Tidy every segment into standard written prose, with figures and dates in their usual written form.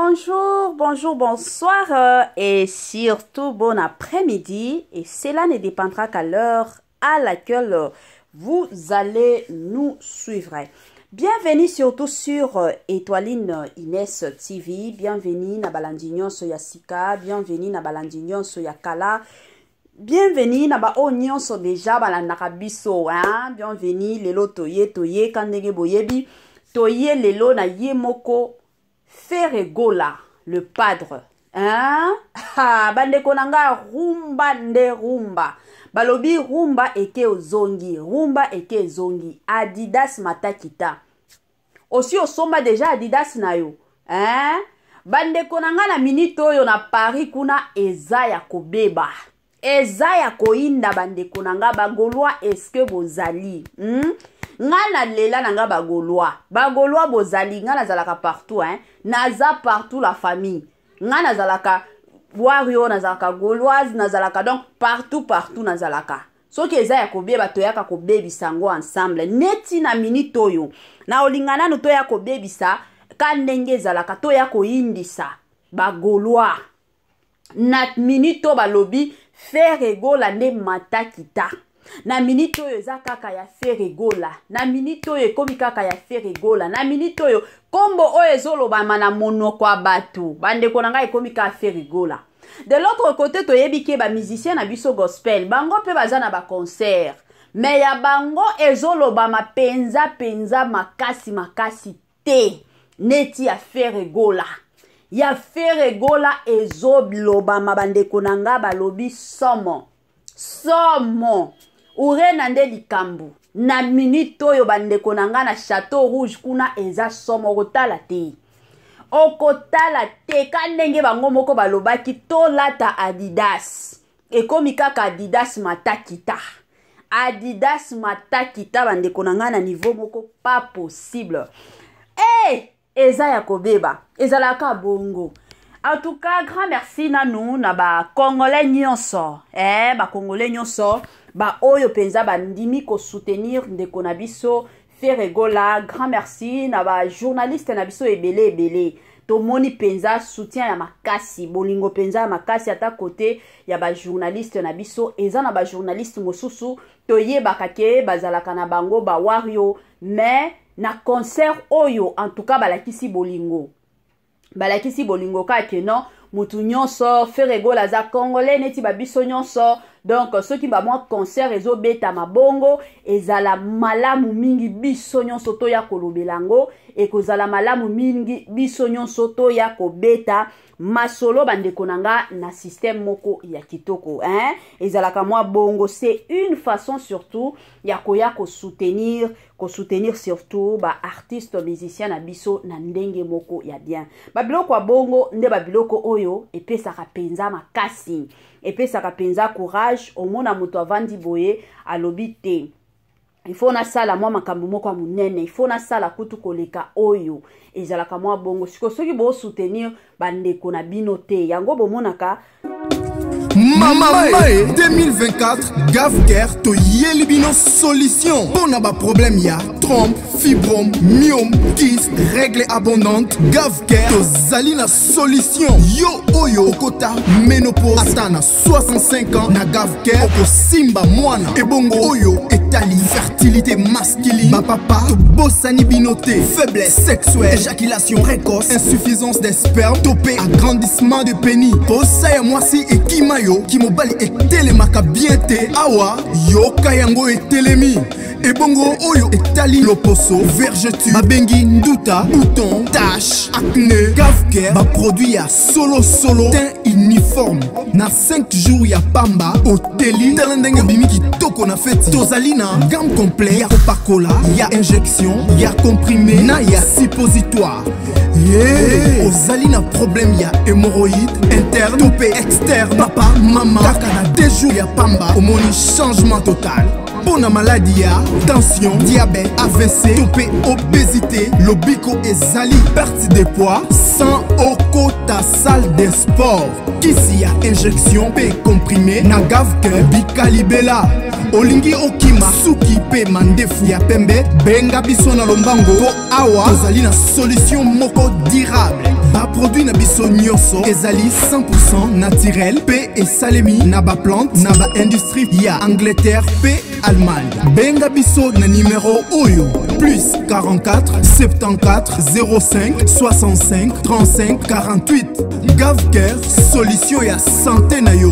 Bonjour, bonjour, bonsoir et surtout bon après-midi. Et cela ne dépendra qu'à l'heure à laquelle vous allez nous suivre. Bienvenue surtout sur Étoiline Inès TV. Bienvenue na balandignon Soyasika. Bienvenue na balandignon Soyakala. Bienvenue na ba onyon so déjà balandaka biso. Bienvenue lelo toye kandenge boyebi. Toye lelo na yemoko. Ferregola, le padre. Bande konanga rumba nde rumba. Balobi rumba eke ozongi. Rumba eke zongi. Adidas matakita. Aussi osomba déjà Adidas na yo. Bande konanga na minito yo na Paris kuna eza ya kobeba. Eza ya koinda bande konanga bagolwa eske bozali. Ngana lela nanga bagolwa bozali ngana zalaka partout naza partout la famille ngana zalaka wario nazalaka gauloise nazalaka donc partout nazalaka soki eza ya kobeba toyaka kobebisa ngo ensemble neti na minute oyo na olingana no toya kobebisa ka ndenge zalaka toya koindisa bagolwa na minute balobi Ferregola nde matakita. Na minute oyo eza kaka ya Ferregola. Na minute oyo ekomi kaka ya Ferregola. Na minute oyo kombo oyo ezolobama na monoko ya bato. Bandeko na ngai ekomi kaka Ferregola. De l'autre côté toyebi ke ba musicien na biso gospel. Bango pe baza na ba concert. Mais ya bango ezolobama penza makasi te. Neti ya Ferregola. Ya Ferregola ezolobama bandeko na nga balobi somo. Ure nande likambu. Na minute oyo bandeko nanga na Château Rouge kuna eza somo okotala te. Okotala te kandenge bango moko balobaki tolata Adidas. Ekomi kaka Adidas matakita. Adidas matakita bandeko nanga na niveau moko pas possible. Eza ya kobeba. Eza la ka bongo. En tout cas, grand merci na nous na ba Congolais nyonso. Ba Congolais nyonso. Ba oyo penza ba ndimi ko soutenir ndeko na biso Ferregola. Grand merci na ba journaliste na biso ebele. Tomoni penza soutien ya makasi. Bolingo penza ya makasi ata côté ya ba journaliste na biso. Eza na ba journaliste mosusu toyeba kake bazalaka na bango ba wario. Mais na concert oyo en tout cas balakisi bolingo. Balakisi bolingo kake non mutu nyonso Ferregola za Congolais neti babiso nyonso. Donc ceux qui ba moi concert ezo beta mabongo ezala malamu mingi biso nyonso to ya kolobelango e kozala malamu mingi biso nyonso to ya kobeta masolo bandeko nanga na système moko ya kitoko ezala ka moi bongo. C'est une façon surtout ya koya ko soutenir surtout ba artiste musicien na biso na ndenge moko ya bien. Ba biloko wa bongo nde ba biloko oyo epesaka penza makasi. Epesaka penza courage omona moto avandi boye alobi te. Il faut na sala mwa makambo moko munene. Il faut na sala kutu koleka oyo. Ezalaka mwa bongo. Siko soki bo soutenir bandeko na bino te. Yango bomonaka Mama 2024 Gavker to Yelibino solution. Bon a ba problème ya trompe, fibrome, myome, kyste, règle abondante. Gavker to zalina solution. Yo oyo kota ménopause atana 65 ans na Gavker oko simba mwana. Ebongo oyo etali fertilité masculine. Ma papa to bossani binoté, faiblesse sexuelle, éjaculation précoce, insuffisance des spermes, topé agrandissement de pénis. Bossa ya mwasi et kimayo ki mobali etelemaka bien te awa yo kayango etelemi ebongo oyo etali loposo vergeture babengi nduta bouton tache acné Gavker ba produit ya solo teint uniforme na 5 jours ya pamba oteli talendenge bimi kitoko na feti tozali na gamme complet ya kopakola ya injection ya comprimé na ya suppositoire. Ozali na problème ya hémorroïde interne topé externe papa mama kaka na 2 jours ya pamba omoni changement total. Bona maladie ya tension, diabète, AVC, topé obésité, lobiko ezali perte de poids sans okota salle de sport. Kisi ya injection pe comprimé na Gavker bikalibela olingi okima suki pe mandefu ya pembe benga biso na lombango po awa tozali na solution moko durable. Ba produit na biso nyonso ezali 100% naturel pe esalemi na ba plante na ba industrie ya Angleterre pe Allemagne. Benga biso na numéro oyo plus 44 74 05 65 35 48. Gavker, solution ya santé na yo.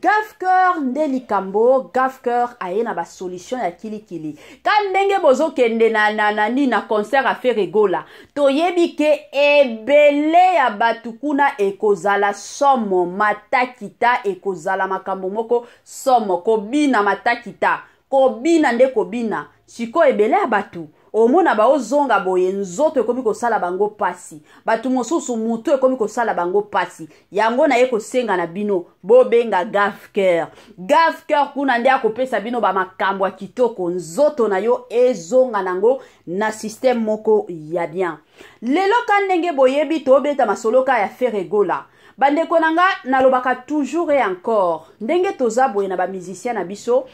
Gavker ndeli kambo, Gavker aye na ba solution ya kilikili. Kan ndenge bozo kende na concert a faire rigola. Toyebi ke ebele ya batukuna ekozala somo matakita ekozala makambo moko somo kobina matakita. Kobina nde kobina. Chiko ebele ya batu. Omona ba ozonga boye nzoto ekomi kosala bango pasi. Batu mosusu mutu ekomi kosala bango pasi. Yango na ye kosenga na bino bobenga Gavker. Gavker kuna nde akopesa bino ba makambo ya kitoko nzoto na yo ezonga nango na système moko ya bien. Lelo kandenge boyebi tobeta masoloka ya feregola. Bandeko nanga nalobaka toujours et encore. Ndenge toza boye na ba musicien na biso.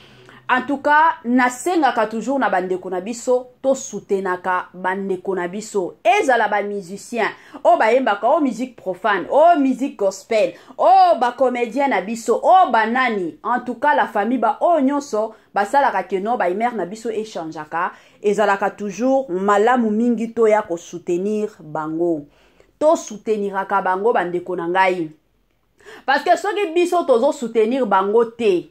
En tout cas, nasengaka toujours na bandeko na biso, to soutenaka bandeko na biso. Ezala ba musicien, o ba yembaka o musique profane, o musique gospel, o ba comédien na biso, o ba nani. En tout cas, la famille ba o nyonso, ba salaka keno ba imer na biso échangeaka. Ezalaka toujours malamu mingi to ya ko soutenir bango. To souteniraka bango bandeko na ngai. Parce que soki biso tozo soutenir bango te.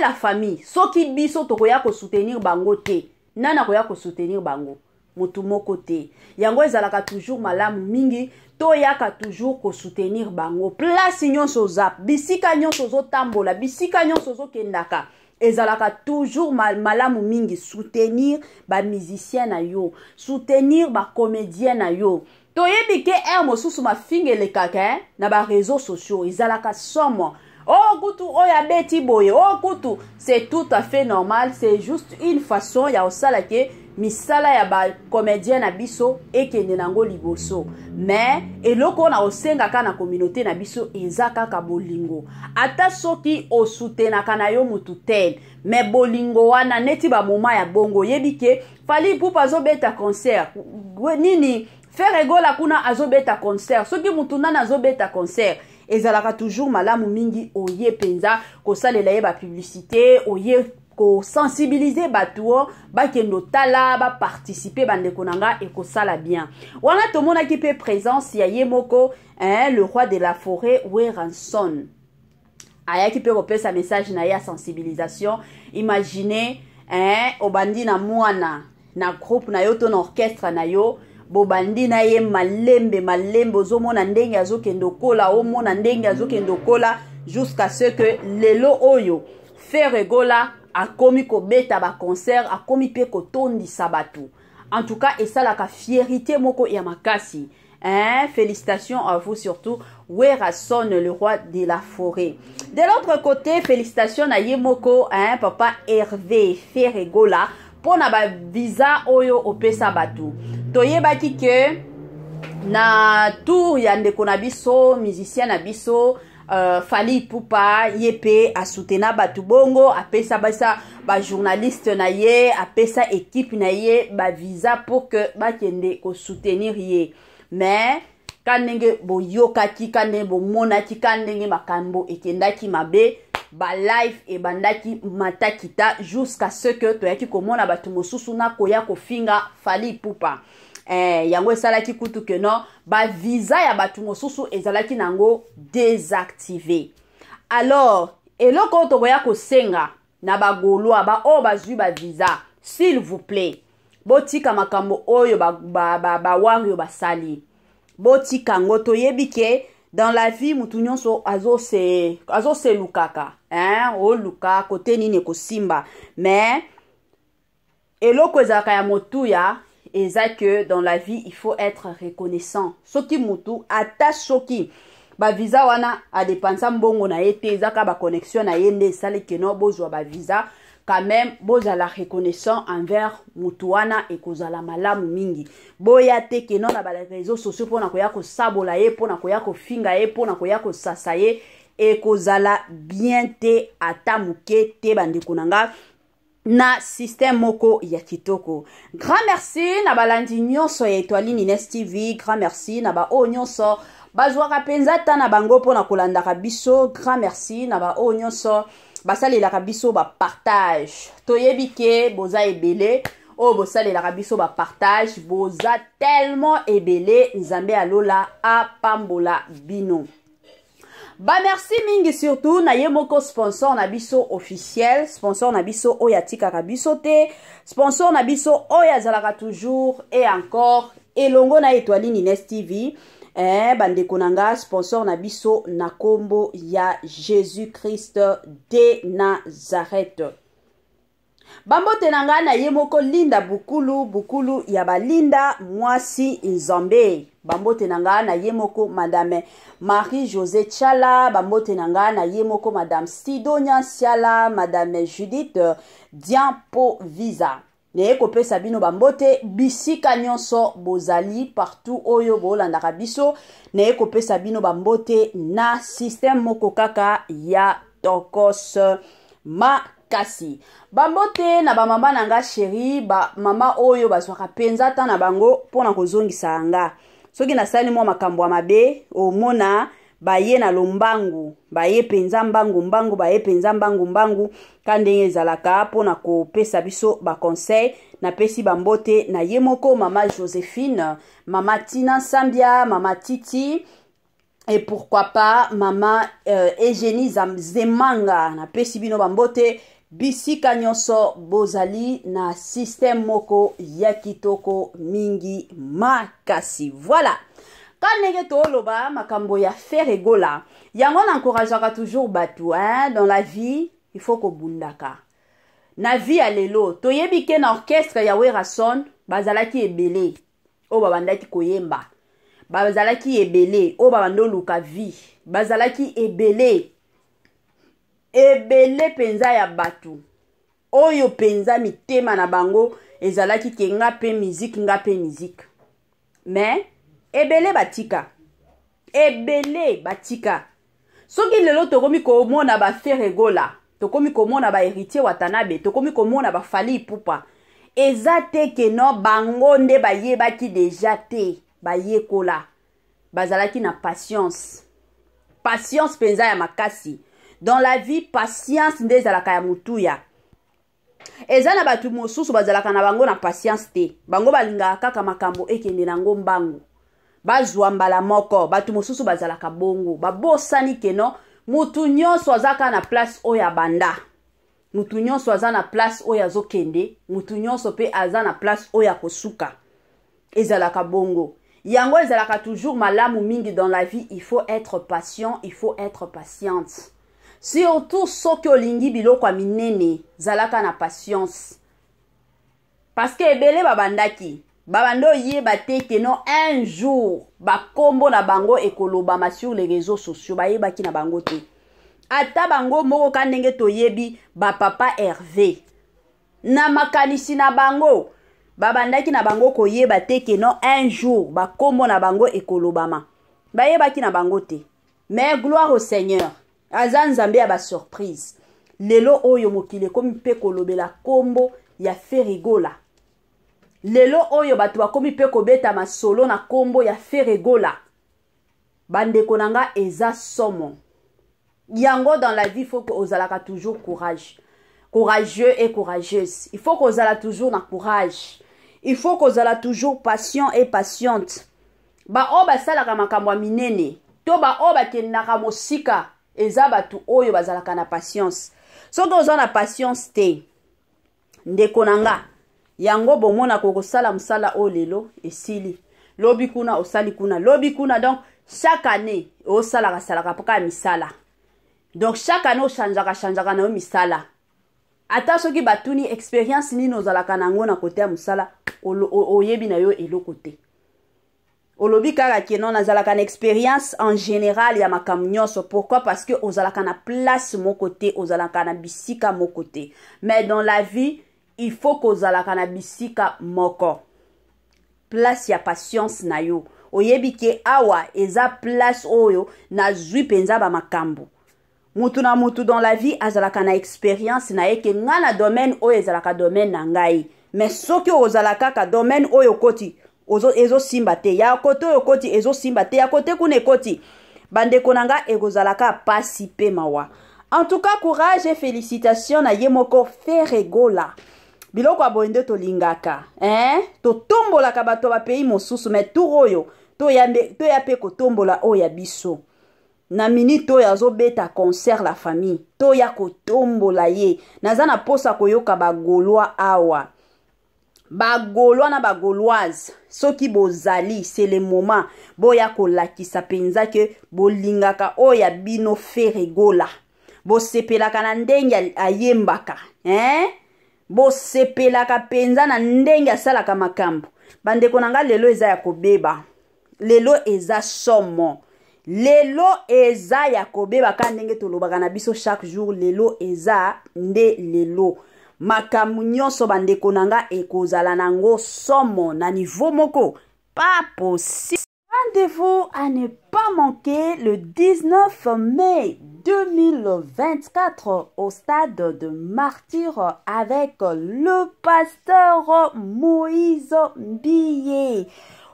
La famille, soki biso tokoya ko soutenir bango te, nana koya ko soutenir bango, mutu moko te. Yango ezalaka toujours malamu mingi, to yaka toujours ko soutenir bango. Place nyonso zap, bisika nyonso zo tambola, bisika nyonso zo kendaka. Ezalaka toujours malamu mingi soutenir ba musicien na yo, soutenir ba comédien na yo. Toyebi ke mosusu mafingele kaka na ba réseaux sociaux, ezalaka somo. Oh, Koutou, oh, ya beti boye. Oh, Koutou, c'est tout à fait normal. C'est juste une façon, ya osala ke, misala ya ba comédien na biso, et kende nango liboso. Mais, eloko na osenga ka na communauté na biso, ezaka ka bolingo. Ata soki osutenaka na yo mutu tel. Mais bolingo wana, neti ba moma ya bongo. Yebike, fali pou pazo beta concert. Nini, feregola kuna azo beta concert. Soki mutu nana azo beta concert. Ezalaka toujours malamu mingi oye penza ko salela ye ba publicité oye ko sensibiliser batuo ba kendo tala ba participer bandeko nanga et ko sala bien. Wana to mona ki pe présence ya yemoko le roi de la forêt Weranson. Aya ki pe kopesa message na ya sensibilisation. Imaginez obandi na mwana na groupe na yo to na orchestre na yo. Bobandi na ye malembe ozomona ndenge azokendo kola omona ndenge azokendo kola jusqu'à ce que lelo oyo feregola akomi ko beta ba concert akomi pe ko tondisa batu. En tout cas esalaka fierté moko ya makasi. Félicitations à vous surtout Weranson le roi de la forêt. De l'autre côté félicitations à yemoko papa Hervé Feregola pona ba visa oyo opesa batu. Toyebaki ke na tour ya ndeko na biso musicien na biso Fali Ipupa yepe asutena batu bongo apesa basa ba journaliste na ye apesa équipe na ye ba visa pour que ba kende ko soutenir ye. Mais kanenge bo yokaki kanenge bo monaki kanenge makambo ekendaki mabe ba live e bandaki matakita jusqu'à ce que toyaki komona batu mosusu na koya kofinga Fali Ipupa. Yango esalaki kutu que non ba visa ya batu mosusu ezalaki nango désactivé. Alors eloko tokoya kosenga na ba golwa ba o bazui ba visa s'il vous plaît botika makambo oyo ba wario basali botika ngo toyebike. Dans la vie, mutu nyonso azo se lukaka. O luka, kote nini ko simba. Mais, eloko ezaka ya motuya, eza que dans la vie, il faut être reconnaissant. Soki mutu, ata soki. Ba visa wana, a depansa mbongo na ete, ezaka ba connexion na yende, sale keno, bozwa ba visa. Quand même, bozala reconnaissant envers mutuana et kozala malamu mingi. Boya te ke non na ba réseaux sociaux pona koya ko sabola ye, pona koya ko finga ye, pona koya ko sasa ye et kozala bien te ata muke te bandeko nanga. na système moko ya kitoko. Grand merci na balandi nyonso ya Étoile Nines TV. Grand merci na ba o nyonso bazwaka penza ta na bango pona kolandaka biso. Grand merci na ba o nyonso basalelaka biso ba partage. Toyebi ke boza ebele o bosalelaka biso ba partage, boza tellement ebele, nzambe alola apambola bino. Ba merci mingi surtout na ye moko sponsor na biso officiel, sponsor na biso oya tikaka biso te, sponsor na biso oya zalaka toujours et encore elongo na Étoile Nines TV. Bandeko nanga sponsor na biso na kombo ya Jésus-Christ de Nazareth. Bambote nanga na ye moko Linda Bukulu ya balinda mwasi nzambe. Bambote nanga na ye moko Madame Marie-José Tchala. Bambote nanga na ye moko Madame Sidonia Siala, Madame Judith Diampo Visa. Neye kopesa bino bambote bisika nyonso bozali partout oyo bolandaka biso. Neye kopesa bino bambote na système moko kaka ya Tokos Makasi. Bambote na bamama nanga chéri, ba mama oyo bazwaka penza ta na bango pona kozongisa anga. Soki nasali mwa makambo ya mabe omona baye na lombangu, baye penza mbangu, baye penza mbangu kandenge ezalaka pona kopesa biso ba conseil. Na pesi bambote na ye moko mama Joséphine, mama Tina Sambia, mama Titi et pourquoi pas mama Eugénie Zemanga. Na pesi bino bambote bisika nyonso bozali na système moko ya kitoko mingi makasi. Voilà. Quand nege to loba makambo ya faire egola, yango na encourageaka toujours batu, dans la vie, il faut ko bundaka. Na vie alelo, toyebi ke na orchestre ya Werason, bazalaki ebele, o babandaki koyemba. Bazalaki ebele, o babando luka vie, bazalaki ebele. Ebele penza ya batu. Oyo penza mitema na bango, ezalaki ke nga pe musique. Mais ebele batika. Ebele batika. Soki lelo tokomi komona ba feregola, tokomi komona ba héritier Watanabe, tokomi komona ba Fally Ipupa. Ezate ke no bango nde bayebaki deja te, bayekola. Bazalaki na patience. Patience penza ya makasi. Dans la vie, patience nde ezalaka ya mutuya. Ezana batu mosusu bazalaka na bango na patience te. Bango balingaka kaka makambo ekende nango mbangu. Bazwa mbala moko, batu mosusu bazalaka bongo. Babosani keno, mutu nyonso azaka na place oya banda. Mutu nyonso aza na place oya zokende. Mutu nyonso pe aza na place oya kosuka. Ezalaka bongo. Yango ezalaka toujours malamu mingi dans la vie. Il faut être patient, il faut être patiente. Surtout soki olingi biloko minene, zalaka na patience. Parce que ebele babandaki. Babando yeba te que non un jour ba kombo na bango ekolobama sur les réseaux sociaux bayeba ki na bango te. Ata bango moko kanenge toyebi ba papa Hervé. Na makanisi na bango babandaki na bango koyeba te que non un jour ba kombo na bango ekolobama. Bayeba ki na bango te. Mais gloire au Seigneur. Azan Nzambe a ba surprise. Lelo oyo mokile komi pe kolobela kombo ya ferigola. Lelo oyo batu bakomi pe kobeta masolo na kombo ya feregola. Bandeko nanga eza somo. Yango dans la vie, il faut que ozalaka toujours courage. Courageux et courageuse. Il faut que ozala toujours na courage. Il faut que ozala toujours patient et patiente. Ba oba salaka makambo minene. To ba oba kendaka mosika. Eza batu oyo bazalaka na patience. Soki ozala na patience te. Ndeko nanga. Yango bomona kokosala musala o lelo esili. Lobi kuna osali kuna. Lobi kuna donc chaque année osala salaka poka misala. Donc chaque année oshanjaka na misala. Ata soki batuni expérience ni nozalaka nango na kote ya musala oyebi na yo eloko te. Olobi kaka ke non nazalaka na expérience en général ya makambo nyonso. Pourquoi? Parce que ozalaka na place mon côté, ozalaka na bisika mon côté. Mais dans la vie, il faut kozalaka na bisika moko. Place ya patience na yo. Oyebi ke awa eza place oyo na zui penza ba makambo. mutu na mutu dans la vie azalaka na expérience na ye ke nga na domaine oyo ezalaka domaine na ngai. Mais soki ozalaka ka domaine oyo koti ezo simba te, ya kote oyo koti ezo simba te, ya kote kuna ekoti bandeko nanga ekozalaka pasi pe mawa. En tout cas, courage et félicitations na yemoko Feregola. Biloko aboende to lingaka, to tombola ka bato ba pays mosusu, mais turoyo to ya pe ko tombola oya biso. Na minute to ya zo beta concert la famille, to ya ko tombola ye. Nazana posa koyoka ba Gaulois awa. Ba Gaulois na ba Gauloise, soki bozali, c'est le moment boya ko lakisa penza ke bolingaka oya bino Feregola. Bo sepelaka na ndenge ayembaka, bo sepelaka penza na ndenge asalaka makambo. Bandeko nanga lelo eza ya kobeba, lelo eza somo, lelo eza ya kobeba ka ndenge tolobaka na biso chaque jour, lelo eza nde lelo. Makambo nyonso bandeko nanga ekozala nango somo na niveau moko, pas possible. Rendez-vous à ne pas manquer le 19 mai 2024 au stade de Martyr avec le pasteur Moïse Mbiye.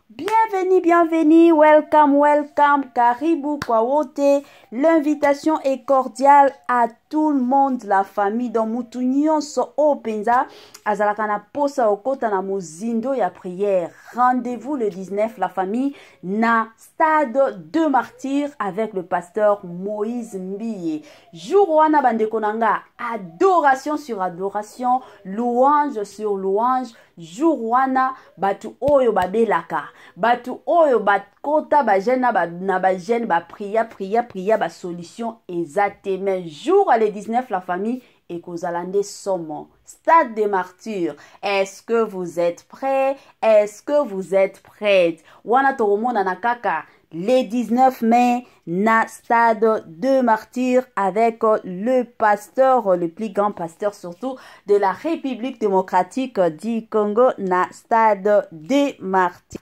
Bienvenue, welcome, karibu kwa wote. L'invitation est cordiale à tout le monde, la famille dans mutu nyonso openza azalaka na posa okota na mozindo ya prière. Rendez-vous le 19 la famille na stade de Martyr avec le pasteur Moïse Mbiye. Jour wana bandeko nanga, adoration sur adoration, louange sur louange. Jour wana batu oyo babelaka, batu oyo bakota ba jeune na ba jeune ba priya ba solution exactement. Jour à le 19 la famille et kozalande somo stade de Martyr. Est-ce que vous êtes prêts? Est-ce que vous êtes prêtes? Wana toromona na kaka le 19 mai na stade de Martyr avec le pasteur, le plus grand pasteur surtout de la République démocratique du Congo na stade de Martyr.